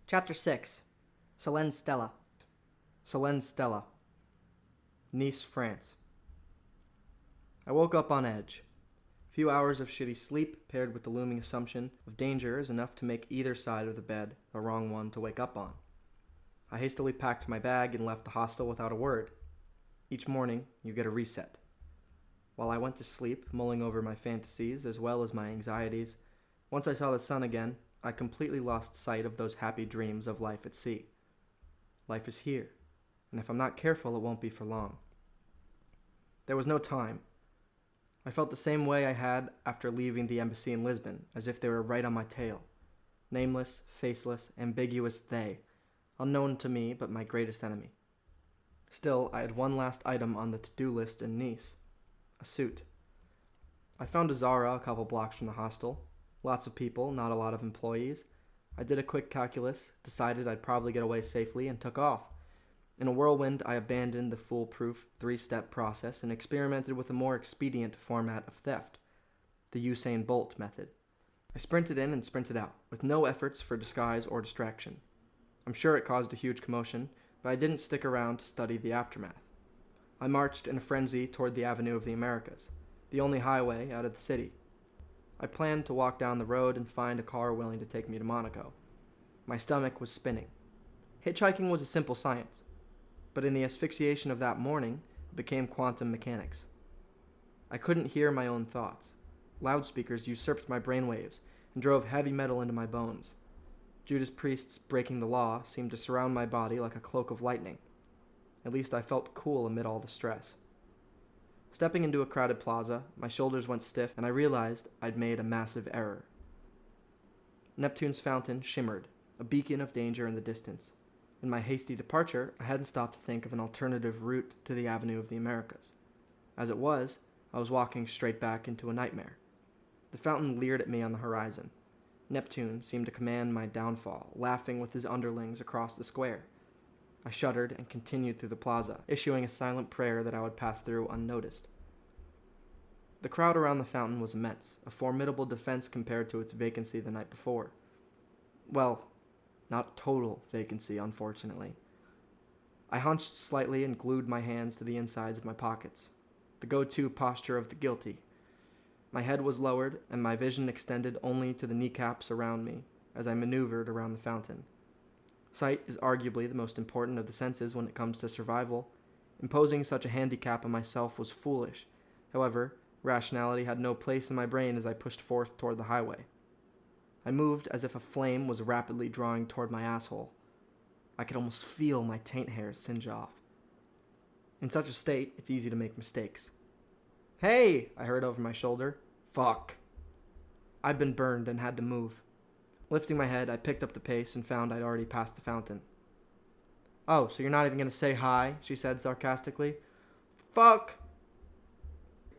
Chapter 6. Solenn Stella. Solenn Stella. Nice, France. I woke up on edge. A few hours of shitty sleep paired with the looming assumption of danger is enough to make either side of the bed the wrong one to wake up on. I hastily packed my bag and left the hostel without a word. Each morning, you get a reset. While I went to sleep, mulling over my fantasies as well as my anxieties, once I saw the sun again, I completely lost sight of those happy dreams of life at sea. Life is here, and if I'm not careful, it won't be for long. There was no time. I felt the same way I had after leaving the embassy in Lisbon, as if they were right on my tail. Nameless, faceless, ambiguous they, unknown to me but my greatest enemy. Still, I had one last item on the to-do list in Nice. A suit. I found a Zara a couple blocks from the hostel. Lots of people, not a lot of employees. I did a quick calculus, decided I'd probably get away safely, and took off. In a whirlwind, I abandoned the foolproof three-step process and experimented with a more expedient format of theft, the Usain Bolt method. I sprinted in and sprinted out, with no efforts for disguise or distraction. I'm sure it caused a huge commotion, but I didn't stick around to study the aftermath. I marched in a frenzy toward the Avenue of the Americas, the only highway out of the city. I planned to walk down the road and find a car willing to take me to Monaco. My stomach was spinning. Hitchhiking was a simple science, but in the asphyxiation of that morning, it became quantum mechanics. I couldn't hear my own thoughts. Loudspeakers usurped my brainwaves and drove heavy metal into my bones. Judas Priest's breaking the law seemed to surround my body like a cloak of lightning. At least I felt cool amid all the stress. Stepping into a crowded plaza, my shoulders went stiff and I realized I'd made a massive error. Neptune's fountain shimmered, a beacon of danger in the distance. In my hasty departure, I hadn't stopped to think of an alternative route to the Avenue of the Americas. As it was, I was walking straight back into a nightmare. The fountain leered at me on the horizon. Neptune seemed to command my downfall, laughing with his underlings across the square. I shuddered and continued through the plaza, issuing a silent prayer that I would pass through unnoticed. The crowd around the fountain was immense, a formidable defense compared to its vacancy the night before. Well, not total vacancy, unfortunately. I hunched slightly and glued my hands to the insides of my pockets, the go-to posture of the guilty. My head was lowered, and my vision extended only to the kneecaps around me as I maneuvered around the fountain. Sight is arguably the most important of the senses when it comes to survival. Imposing such a handicap on myself was foolish. However, rationality had no place in my brain as I pushed forth toward the highway. I moved as if a flame was rapidly drawing toward my asshole. I could almost feel my taint hairs singe off. In such a state, it's easy to make mistakes. "Hey!" I heard over my shoulder. Fuck. I'd been burned and had to move. Lifting my head, I picked up the pace and found I'd already passed the fountain. "Oh, so you're not even going to say hi?" she said sarcastically. "Fuck!"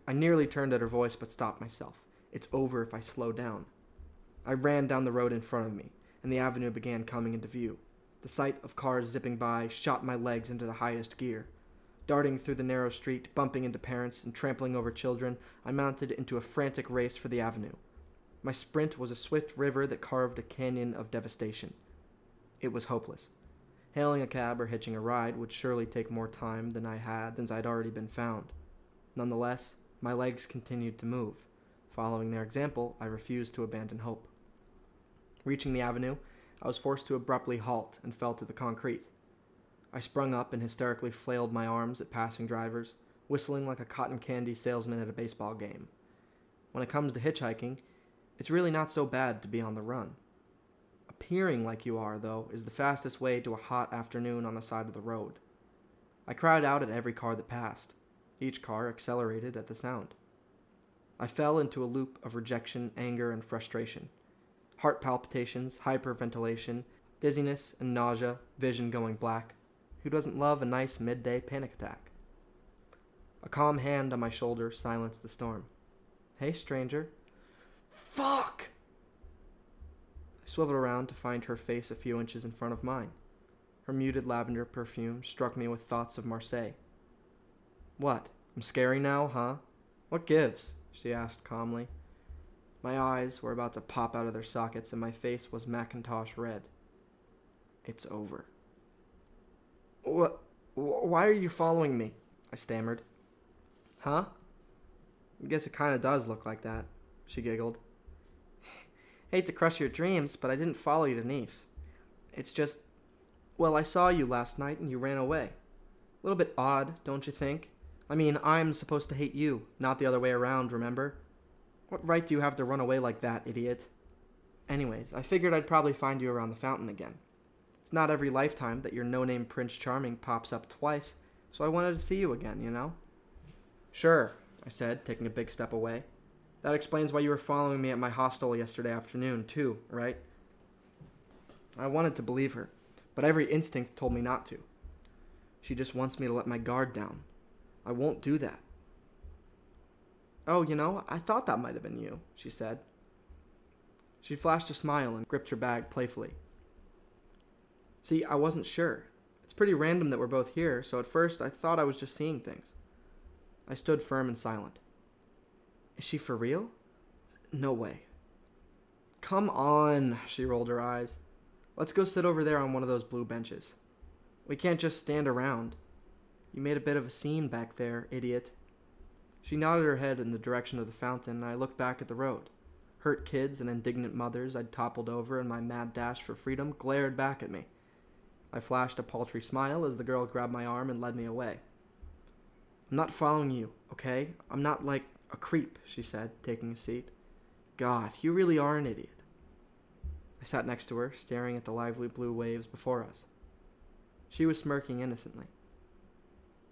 I nearly turned at her voice but stopped myself. It's over if I slow down. I ran down the road in front of me, and the avenue began coming into view. The sight of cars zipping by shot my legs into the highest gear. Darting through the narrow street, bumping into parents, and trampling over children, I mounted into a frantic race for the avenue. My sprint was a swift river that carved a canyon of devastation. It was hopeless. Hailing a cab or hitching a ride would surely take more time than I had since I'd already been found. Nonetheless, my legs continued to move. Following their example, I refused to abandon hope. Reaching the avenue, I was forced to abruptly halt and fell to the concrete. I sprung up and hysterically flailed my arms at passing drivers, whistling like a cotton candy salesman at a baseball game. When it comes to hitchhiking, it's really not so bad to be on the run. Appearing like you are, though, is the fastest way to a hot afternoon on the side of the road. I cried out at every car that passed. Each car accelerated at the sound. I fell into a loop of rejection, anger, and frustration. Heart palpitations, hyperventilation, dizziness and nausea, vision going black. Who doesn't love a nice midday panic attack? A calm hand on my shoulder silenced the storm. "Hey, stranger." "Fuck!" I swiveled around to find her face a few inches in front of mine. Her muted lavender perfume struck me with thoughts of Marseille. "What? I'm scary now, huh? What gives?" she asked calmly. My eyes were about to pop out of their sockets and my face was Macintosh red. It's over. What? Why are you following me? I stammered. Huh? I guess it kind of does look like that, she giggled. Hate to crush your dreams, but I didn't follow you to Nice. It's just, well, I saw you last night and you ran away. A little bit odd, don't you think? I mean, I'm supposed to hate you, not the other way around, remember? What right do you have to run away like that, idiot? Anyways, I figured I'd probably find you around the fountain again. It's not every lifetime that your no-name Prince Charming pops up twice, so I wanted to see you again, you know? Sure, I said, taking a big step away. That explains why you were following me at my hostel yesterday afternoon, too, right? I wanted to believe her, but every instinct told me not to. She just wants me to let my guard down. I won't do that. Oh, you know, I thought that might have been you, she said. She flashed a smile and gripped her bag playfully. See, I wasn't sure. It's pretty random that we're both here, so at first I thought I was just seeing things. I stood firm and silent. Is she for real? No way. Come on, she rolled her eyes. Let's go sit over there on one of those blue benches. We can't just stand around. You made a bit of a scene back there, idiot. She nodded her head in the direction of the fountain, and I looked back at the road. Hurt kids and indignant mothers I'd toppled over in my mad dash for freedom glared back at me. I flashed a paltry smile as the girl grabbed my arm and led me away. I'm not following you, okay? I'm not like a creep, she said, taking a seat. God, you really are an idiot. I sat next to her, staring at the lively blue waves before us. She was smirking innocently.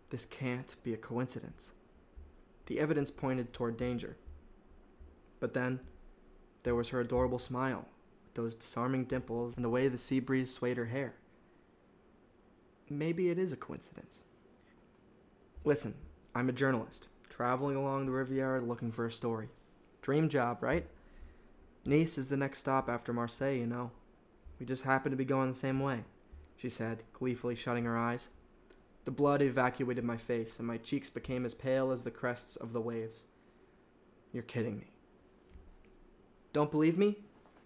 This can't be a coincidence. The evidence pointed toward danger. But then, there was her adorable smile, with those disarming dimples and the way the sea breeze swayed her hair. Maybe it is a coincidence. Listen, I'm a journalist, traveling along the Riviera looking for a story. Dream job, right? Nice is the next stop after Marseille, you know. We just happen to be going the same way, she said, gleefully shutting her eyes. The blood evacuated my face, and my cheeks became as pale as the crests of the waves. You're kidding me. Don't believe me?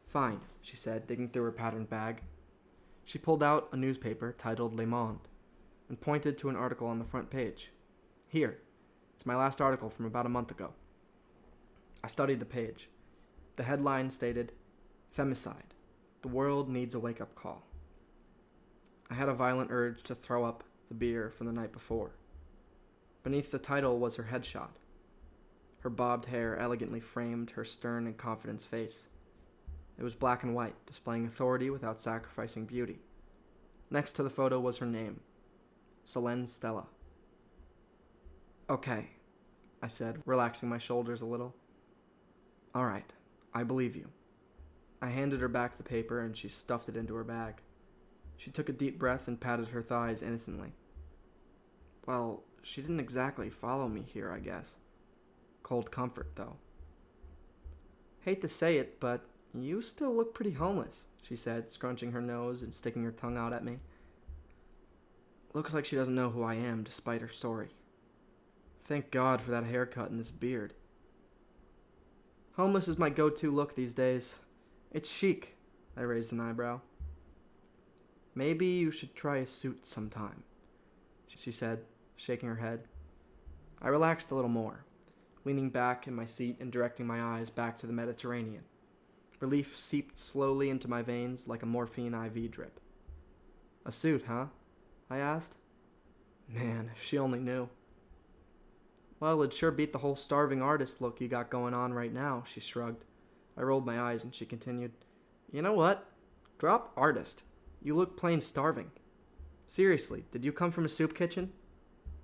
Fine, she said, digging through her patterned bag. She pulled out a newspaper titled Le Monde and pointed to an article on the front page. Here, it's my last article from about a month ago. I studied the page. The headline stated, Femicide. The world needs a wake-up call. I had a violent urge to throw up the beer from the night before. Beneath the title was her headshot. Her bobbed hair elegantly framed her stern and confident face. It was black and white, displaying authority without sacrificing beauty. Next to the photo was her name, Solenn Stella. Okay, I said, relaxing my shoulders a little. All right, I believe you. I handed her back the paper and she stuffed it into her bag. She took a deep breath and patted her thighs innocently. Well, she didn't exactly follow me here, I guess. Cold comfort, though. Hate to say it, but you still look pretty homeless, she said, scrunching her nose and sticking her tongue out at me. Looks like she doesn't know who I am, despite her story. Thank God for that haircut and this beard. Homeless is my go-to look these days. It's chic, I raised an eyebrow. Maybe you should try a suit sometime, she said, shaking her head. I relaxed a little more, leaning back in my seat and directing my eyes back to the Mediterranean. Relief seeped slowly into my veins like a morphine IV drip. A suit, huh? I asked. Man, if she only knew. Well, it'd sure beat the whole starving artist look you got going on right now, she shrugged. I rolled my eyes and she continued, You know what? Drop artist. You look plain starving. Seriously, did you come from a soup kitchen?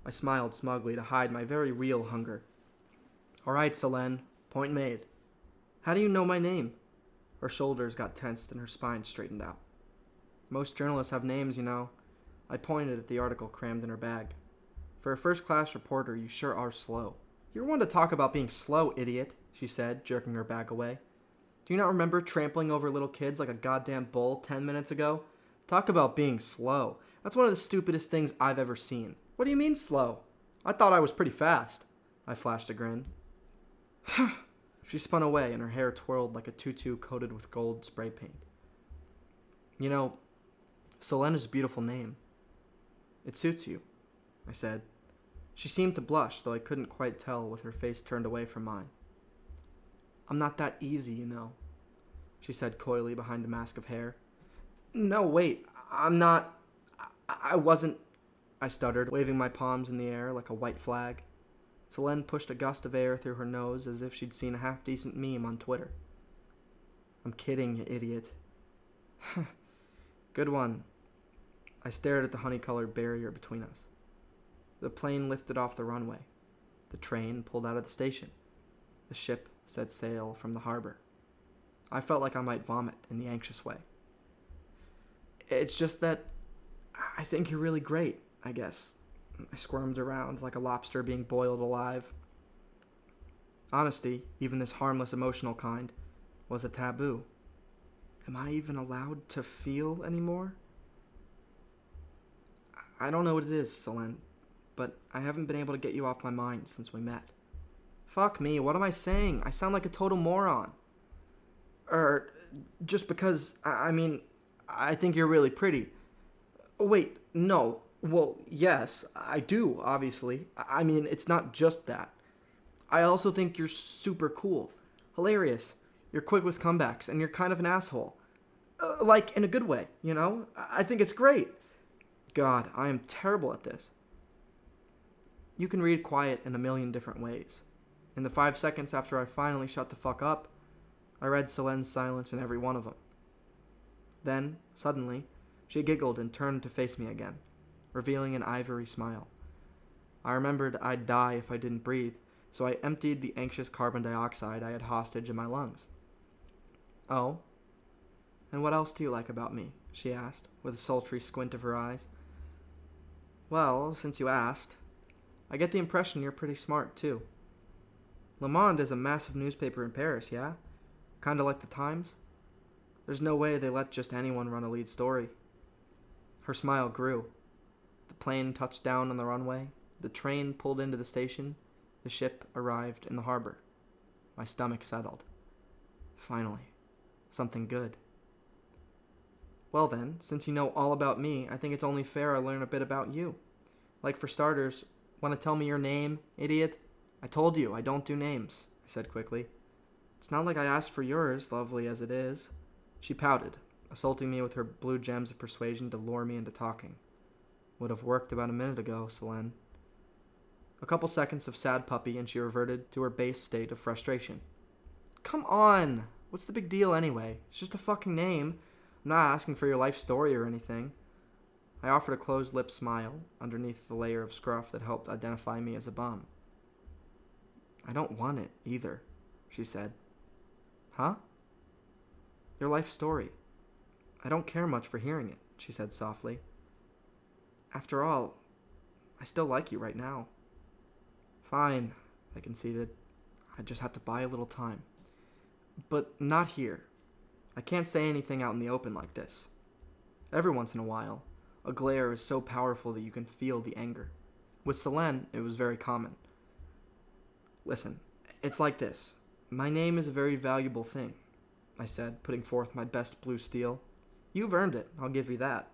I smiled smugly to hide my very real hunger. All right, Solenn, point made. How do you know my name? Her shoulders got tensed and her spine straightened out. Most journalists have names, you know. I pointed at the article crammed in her bag. For a first-class reporter, you sure are slow. You're one to talk about being slow, idiot, she said, jerking her bag away. Do you not remember trampling over little kids like a goddamn bull 10 minutes ago? Talk about being slow. That's one of the stupidest things I've ever seen. What do you mean slow? I thought I was pretty fast. I flashed a grin. She spun away and her hair twirled like a tutu coated with gold spray paint. You know, Solenn is a beautiful name. It suits you, I said. She seemed to blush, though I couldn't quite tell with her face turned away from mine. I'm not that easy, you know, she said coyly behind a mask of hair. No, wait, I'm not... I wasn't... I stuttered, waving my palms in the air like a white flag. Solenn pushed a gust of air through her nose as if she'd seen a half-decent meme on Twitter. I'm kidding, you idiot. Good one. I stared at the honey-colored barrier between us. The plane lifted off the runway. The train pulled out of the station. The ship set sail from the harbor. I felt like I might vomit in the anxious way. It's just that I think you're really great, I guess. I squirmed around like a lobster being boiled alive. Honesty, even this harmless emotional kind, was a taboo. Am I even allowed to feel anymore? I don't know what it is, Solenn, but I haven't been able to get you off my mind since we met. Fuck me, what am I saying? I sound like a total moron. Just because, I think you're really pretty. Wait, no. Well, yes, I do, obviously. It's not just that. I also think you're super cool. Hilarious. You're quick with comebacks, and you're kind of an asshole. Like, in a good way, you know? I think it's great. God, I am terrible at this. You can read quiet in a million different ways. In the 5 seconds after I finally shut the fuck up, I read Solenn's silence in every one of them. Then, suddenly, she giggled and turned to face me again, revealing an ivory smile. I remembered I'd die if I didn't breathe, so I emptied the anxious carbon dioxide I had hostage in my lungs. Oh? And what else do you like about me? She asked, with a sultry squint of her eyes. Well, since you asked, I get the impression you're pretty smart, too. Le Monde is a massive newspaper in Paris, yeah? Kinda like the Times? There's no way they let just anyone run a lead story. Her smile grew. The plane touched down on the runway, the train pulled into the station, the ship arrived in the harbor. My stomach settled. Finally, something good. Well then, since you know all about me, I think it's only fair I learn a bit about you. Like for starters, want to tell me your name, idiot? I told you, I don't do names, I said quickly. It's not like I asked for yours, lovely as it is. She pouted, assaulting me with her blue gems of persuasion to lure me into talking. Would have worked about a minute ago, Solenn. A couple seconds of sad puppy and she reverted to her base state of frustration. Come on! What's the big deal anyway? It's just a fucking name. I'm not asking for your life story or anything. I offered a closed-lipped smile underneath the layer of scruff that helped identify me as a bum. I don't want it, either, she said. Huh? Your life story. I don't care much for hearing it, she said softly. After all, I still like you right now. Fine, I conceded. I just have to buy a little time. But not here. I can't say anything out in the open like this. Every once in a while, a glare is so powerful that you can feel the anger. With Solenn, it was very common. Listen, it's like this. My name is a very valuable thing, I said, putting forth my best blue steel. You've earned it, I'll give you that.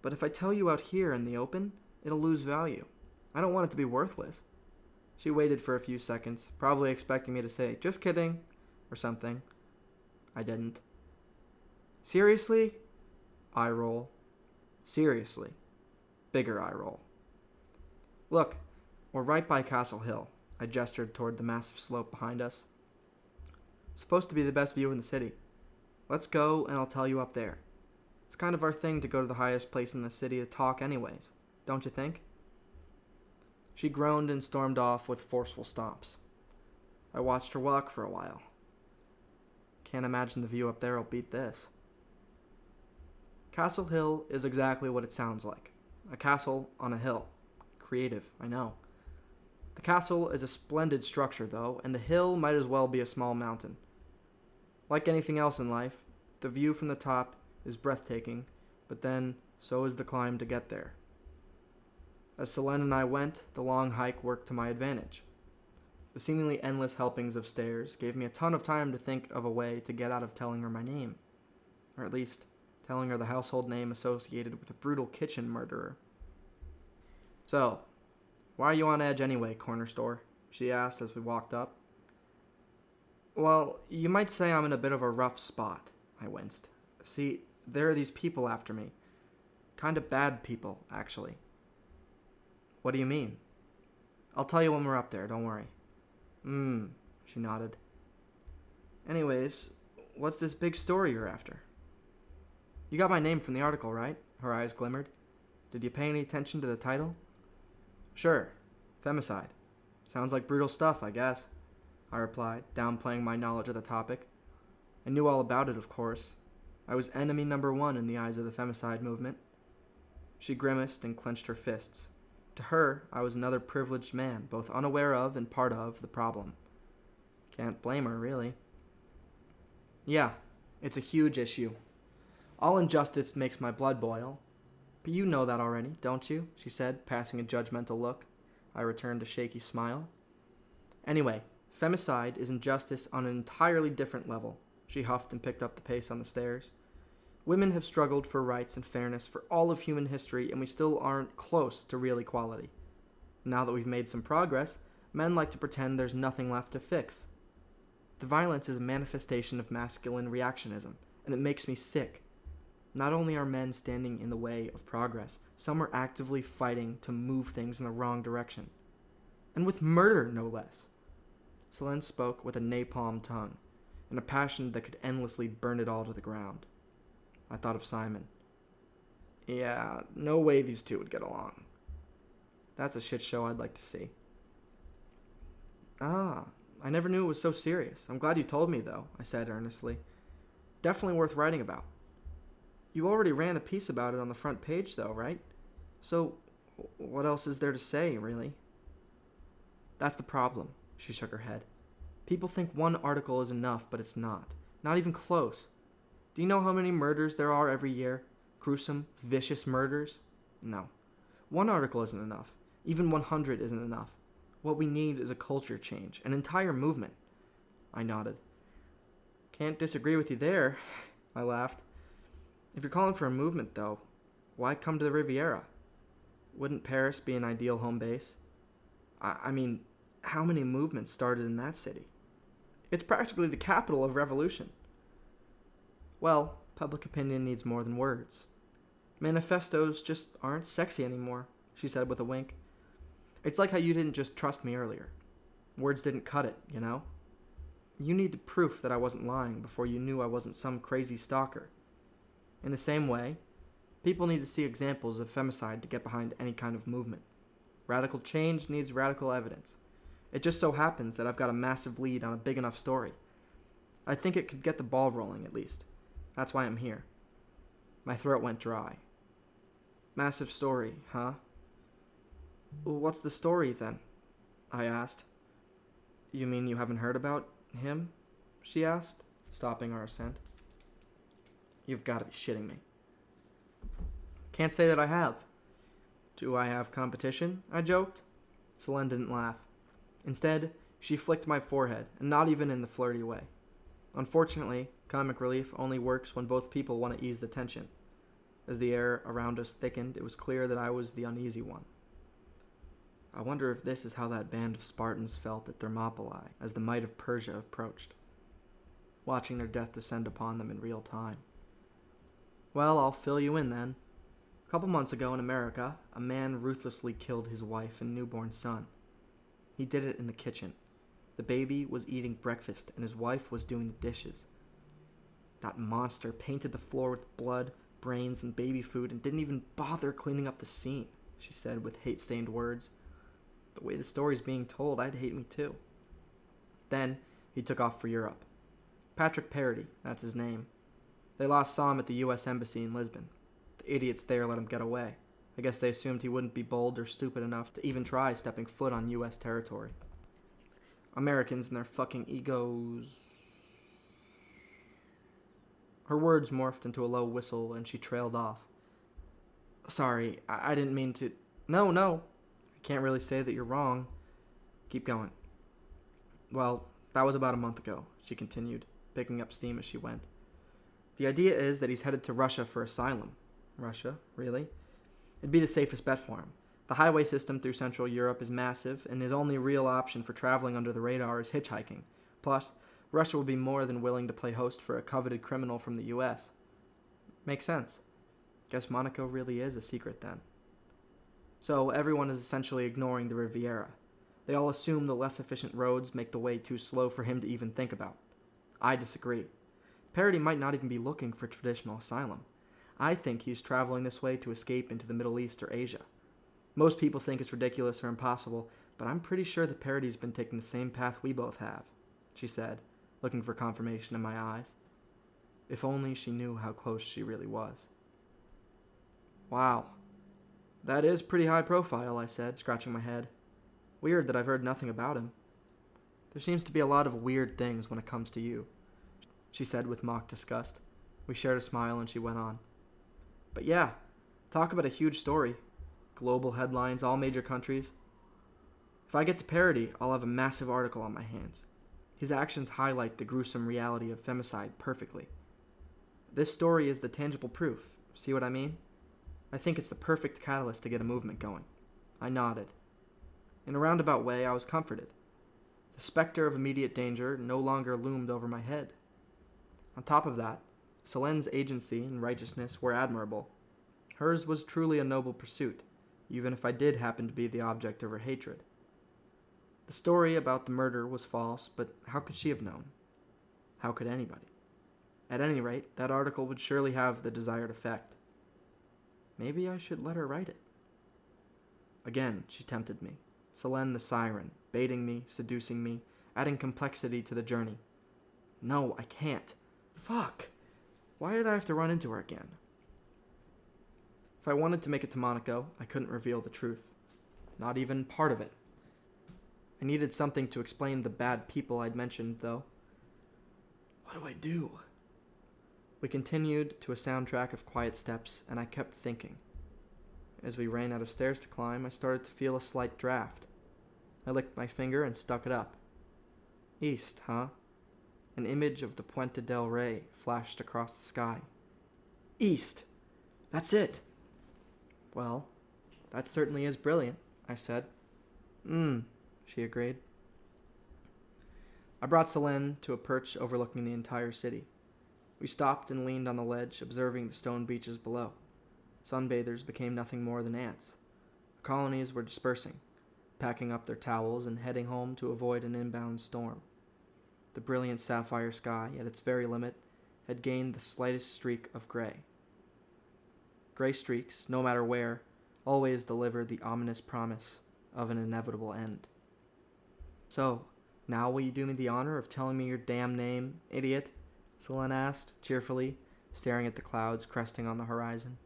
But if I tell you out here in the open, it'll lose value. I don't want it to be worthless. She waited for a few seconds, probably expecting me to say, just kidding, or something. I didn't. Seriously? Eye roll. Seriously. Bigger eye roll. Look, we're right by Castle Hill. I gestured toward the massive slope behind us. Supposed to be the best view in the city. Let's go and I'll tell you up there. It's kind of our thing to go to the highest place in the city to talk anyways, don't you think? She groaned and stormed off with forceful stomps. I watched her walk for a while. Can't imagine the view up there will beat this. Castle Hill is exactly what it sounds like. A castle on a hill. Creative, I know. The castle is a splendid structure, though, and the hill might as well be a small mountain. Like anything else in life, the view from the top is breathtaking, but then so is the climb to get there. As Solenn and I went, the long hike worked to my advantage. The seemingly endless helpings of stairs gave me a ton of time to think of a way to get out of telling her my name. Or at least, telling her the household name associated with a brutal kitchen murderer. "So, why are you on edge anyway, corner store?" she asked as we walked up. "Well, you might say I'm in a bit of a rough spot," I winced. "See, there are these people after me. Kind of bad people, actually." "What do you mean?" "I'll tell you when we're up there, don't worry." She nodded. "Anyways, what's this big story you're after?" "You got my name from the article, right?" Her eyes glimmered. "Did you pay any attention to the title?" "Sure. Femicide. Sounds like brutal stuff, I guess," I replied, downplaying my knowledge of the topic. I knew all about it, of course. I was enemy number one in the eyes of the femicide movement. She grimaced and clenched her fists. To her, I was another privileged man, both unaware of and part of the problem. Can't blame her, really. "Yeah, it's a huge issue. All injustice makes my blood boil. But you know that already, don't you?" she said, passing a judgmental look. I returned a shaky smile. "Anyway, femicide is injustice on an entirely different level," she huffed and picked up the pace on the stairs. "Women have struggled for rights and fairness for all of human history, and we still aren't close to real equality. Now that we've made some progress, men like to pretend there's nothing left to fix. The violence is a manifestation of masculine reactionism, and it makes me sick. Not only are men standing in the way of progress, some are actively fighting to move things in the wrong direction. And with murder, no less." Solenn spoke with a napalm tongue, and a passion that could endlessly burn it all to the ground. I thought of Simon. Yeah, no way these two would get along. That's a shit show I'd like to see. "Ah, I never knew it was so serious. I'm glad you told me, though," I said earnestly. "Definitely worth writing about." "You already ran a piece about it on the front page, though, right? So, what else is there to say, really?" "That's the problem," she shook her head. "People think one article is enough, but it's not. Not even close. Do you know how many murders there are every year? Gruesome, vicious murders? No. One article isn't enough. Even 100 isn't enough. What we need is a culture change, an entire movement." I nodded. "Can't disagree with you there," I laughed. "If you're calling for a movement, though, why come to the Riviera? Wouldn't Paris be an ideal home base? I mean, how many movements started in that city? It's practically the capital of revolution." "Well, public opinion needs more than words. Manifestos just aren't sexy anymore," she said with a wink. "It's like how you didn't just trust me earlier. Words didn't cut it, you know? You needed proof that I wasn't lying before you knew I wasn't some crazy stalker. In the same way, people need to see examples of femicide to get behind any kind of movement. Radical change needs radical evidence. It just so happens that I've got a massive lead on a big enough story. I think it could get the ball rolling, at least. That's why I'm here." My throat went dry. "Massive story, huh? What's the story, then?" I asked. "You mean you haven't heard about him?" she asked, stopping our ascent. "You've got to be shitting me." "Can't say that I have." "Do I have competition?" I joked. Solenn didn't laugh. Instead, she flicked my forehead, and not even in the flirty way. Unfortunately, comic relief only works when both people want to ease the tension. As the air around us thickened, it was clear that I was the uneasy one. I wonder if this is how that band of Spartans felt at Thermopylae as the might of Persia approached, watching their death descend upon them in real time. Well, I'll fill you in then. A couple months ago in America, a man ruthlessly killed his wife and newborn son. He did it in the kitchen. The baby was eating breakfast and his wife was doing the dishes. That monster painted the floor with blood, brains, and baby food and didn't even bother cleaning up the scene, she said with hate-stained words. The way the story's being told, I'd hate me too. Then he took off for Europe. Patrick Parity, that's his name. They last saw him at the U.S. Embassy in Lisbon. The idiots there let him get away. I guess they assumed he wouldn't be bold or stupid enough to even try stepping foot on U.S. territory. Americans and their fucking egos. Her words morphed into a low whistle and she trailed off. Sorry, I didn't mean to. No. I can't really say that you're wrong. Keep going. Well, that was about a month ago, she continued, picking up steam as she went. The idea is that he's headed to Russia for asylum. Russia? Really? It'd be the safest bet for him. The highway system through Central Europe is massive, and his only real option for traveling under the radar is hitchhiking. Plus, Russia will be more than willing to play host for a coveted criminal from the US. Makes sense. Guess Monaco really is a secret then. So everyone is essentially ignoring the Riviera. They all assume the less efficient roads make the way too slow for him to even think about. I disagree. Parity might not even be looking for traditional asylum. I think he's traveling this way to escape into the Middle East or Asia. Most people think it's ridiculous or impossible, but I'm pretty sure that Parity's been taking the same path we both have, she said, looking for confirmation in my eyes. If only she knew how close she really was. Wow. That is pretty high profile, I said, scratching my head. Weird that I've heard nothing about him. There seems to be a lot of weird things when it comes to you, she said with mock disgust. We shared a smile and she went on. But yeah, talk about a huge story. Global headlines, all major countries. If I get to Parity, I'll have a massive article on my hands. His actions highlight the gruesome reality of femicide perfectly. This story is the tangible proof. See what I mean? I think it's the perfect catalyst to get a movement going. I nodded. In a roundabout way, I was comforted. The specter of immediate danger no longer loomed over my head. On top of that, Solenn's agency and righteousness were admirable. Hers was truly a noble pursuit, even if I did happen to be the object of her hatred. The story about the murder was false, but how could she have known? How could anybody? At any rate, that article would surely have the desired effect. Maybe I should let her write it. Again, she tempted me. Solenn the siren, baiting me, seducing me, adding complexity to the journey. No, I can't. Fuck. Why did I have to run into her again? If I wanted to make it to Monaco, I couldn't reveal the truth. Not even part of it. I needed something to explain the bad people I'd mentioned, though. What do I do? We continued to a soundtrack of quiet steps, and I kept thinking. As we ran out of stairs to climb, I started to feel a slight draft. I licked my finger and stuck it up. East, huh? An image of the Puente del Rey flashed across the sky. East! That's it! Well, that certainly is brilliant, I said. She agreed. I brought Solenn to a perch overlooking the entire city. We stopped and leaned on the ledge, observing the stone beaches below. Sunbathers became nothing more than ants. The colonies were dispersing, packing up their towels and heading home to avoid an inbound storm. The brilliant sapphire sky, at its very limit, had gained the slightest streak of gray. Gray streaks, no matter where, always delivered the ominous promise of an inevitable end. So, now will you do me the honor of telling me your damn name, idiot? Solenn asked, cheerfully, staring at the clouds cresting on the horizon.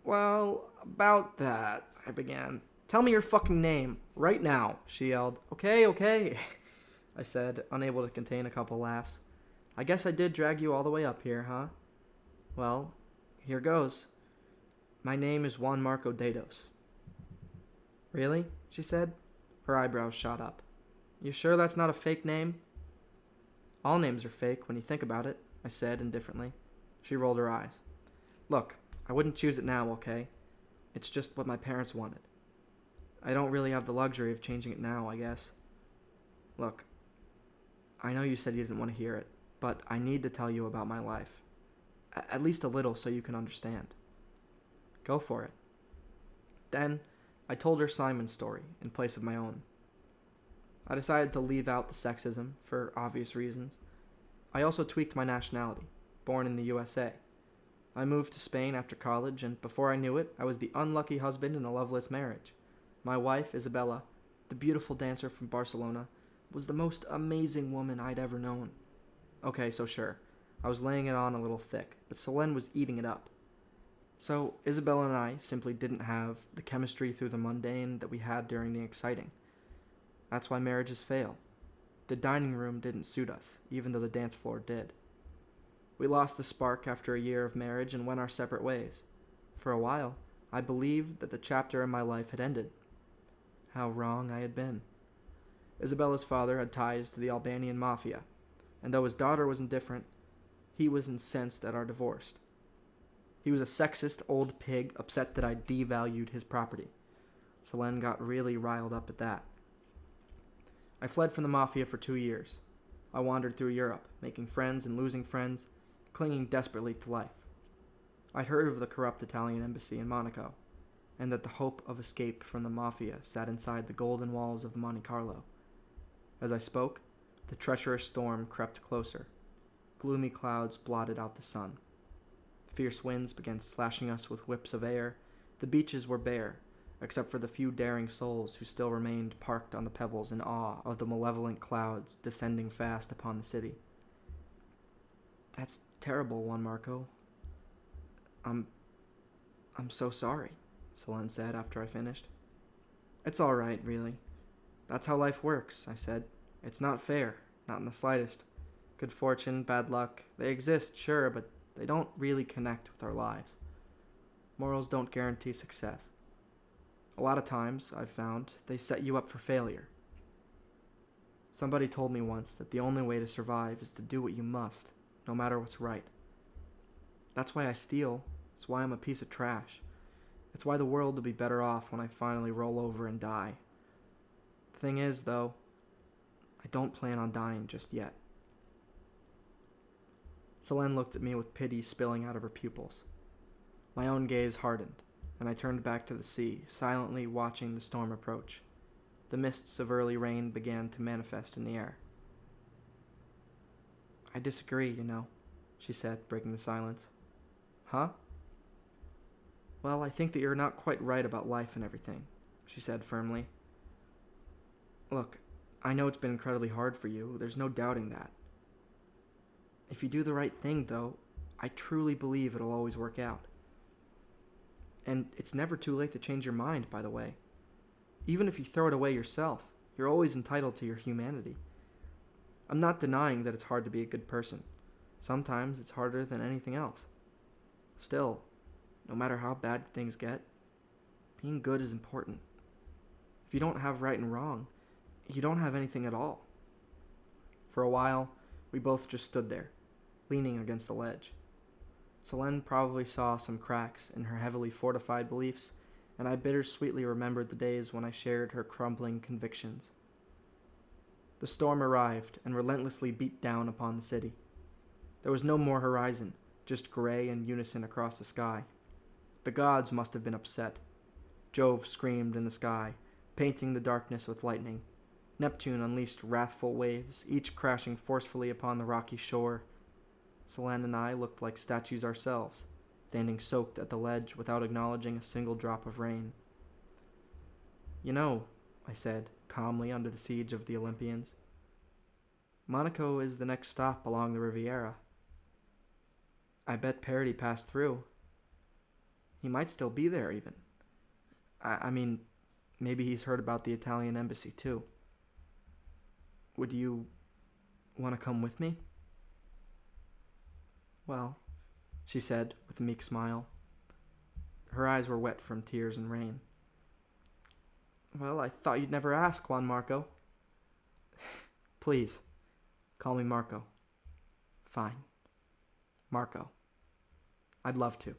Well, about that, I began. Tell me your fucking name, right now, she yelled. Okay, I said, unable to contain a couple laughs. I guess I did drag you all the way up here, huh? Well, here goes. My name is Juan Marco Dados. Really? She said. Her eyebrows shot up. You sure that's not a fake name? All names are fake when you think about it, I said indifferently. She rolled her eyes. Look, I wouldn't choose it now, okay? It's just what my parents wanted. I don't really have the luxury of changing it now, I guess. Look, I know you said you didn't want to hear it, but I need to tell you about my life. At least a little so you can understand. Go for it. Then, I told her Simon's story in place of my own. I decided to leave out the sexism, for obvious reasons. I also tweaked my nationality, born in the USA. I moved to Spain after college, and before I knew it, I was the unlucky husband in a loveless marriage. My wife, Isabella, the beautiful dancer from Barcelona, was the most amazing woman I'd ever known. Okay, so sure, I was laying it on a little thick, but Solenn was eating it up. So Isabella and I simply didn't have the chemistry through the mundane that we had during the exciting. That's why marriages fail. The dining room didn't suit us, even though the dance floor did. We lost the spark after a year of marriage and went our separate ways. For a while, I believed that the chapter in my life had ended. How wrong I had been. Isabella's father had ties to the Albanian mafia, and though his daughter was indifferent, He was incensed at our divorce. He was a sexist old pig, upset that I devalued his property. Solenn got really riled up at that. I fled from the mafia for 2 years. I wandered through Europe, making friends and losing friends, clinging desperately to life. I'd heard of the corrupt Italian embassy in Monaco, and that the hope of escape from the mafia sat inside the golden walls of Monte Carlo. As I spoke, the treacherous storm crept closer. Gloomy clouds blotted out the sun. Fierce winds began slashing us with whips of air. The beaches were bare, except for the few daring souls who still remained parked on the pebbles in awe of the malevolent clouds descending fast upon the city. "That's terrible, Juan Marco. I'm so sorry," Solenn said after I finished. "It's all right, really. That's how life works," I said. "It's not fair, not in the slightest. Good fortune, bad luck, they exist, sure, but they don't really connect with our lives. Morals don't guarantee success. A lot of times, I've found, they set you up for failure. Somebody told me once that the only way to survive is to do what you must, no matter what's right. That's why I steal. It's why I'm a piece of trash. It's why the world will be better off when I finally roll over and die. The thing is, though, I don't plan on dying just yet." Solenn looked at me with pity spilling out of her pupils. My own gaze hardened, and I turned back to the sea, silently watching the storm approach. The mists of early rain began to manifest in the air. "I disagree, you know," she said, breaking the silence. "Huh?" "Well, I think that you're not quite right about life and everything," she said firmly. "Look, I know it's been incredibly hard for you. There's no doubting that. If you do the right thing, though, I truly believe it'll always work out. And it's never too late to change your mind, by the way. Even if you throw it away yourself, you're always entitled to your humanity. I'm not denying that it's hard to be a good person. Sometimes it's harder than anything else. Still, no matter how bad things get, being good is important. If you don't have right and wrong, you don't have anything at all." For a while, we both just stood there, leaning against the ledge. Solenn probably saw some cracks in her heavily fortified beliefs, and I bittersweetly remembered the days when I shared her crumbling convictions. The storm arrived and relentlessly beat down upon the city. There was no more horizon, just gray and unison across the sky. The gods must have been upset. Jove screamed in the sky, painting the darkness with lightning. Neptune unleashed wrathful waves, each crashing forcefully upon the rocky shore. Solenn and I looked like statues ourselves, standing soaked at the ledge without acknowledging a single drop of rain. "You know," I said, calmly under the siege of the Olympians, "Monaco is the next stop along the Riviera. I bet Parity passed through. He might still be there, even. I mean, maybe he's heard about the Italian embassy, too. Would you want to come with me?" "Well," she said with a meek smile. Her eyes were wet from tears and rain. "Well, I thought you'd never ask, Juan Marco." "Please, call me Marco." "Fine. Marco. I'd love to."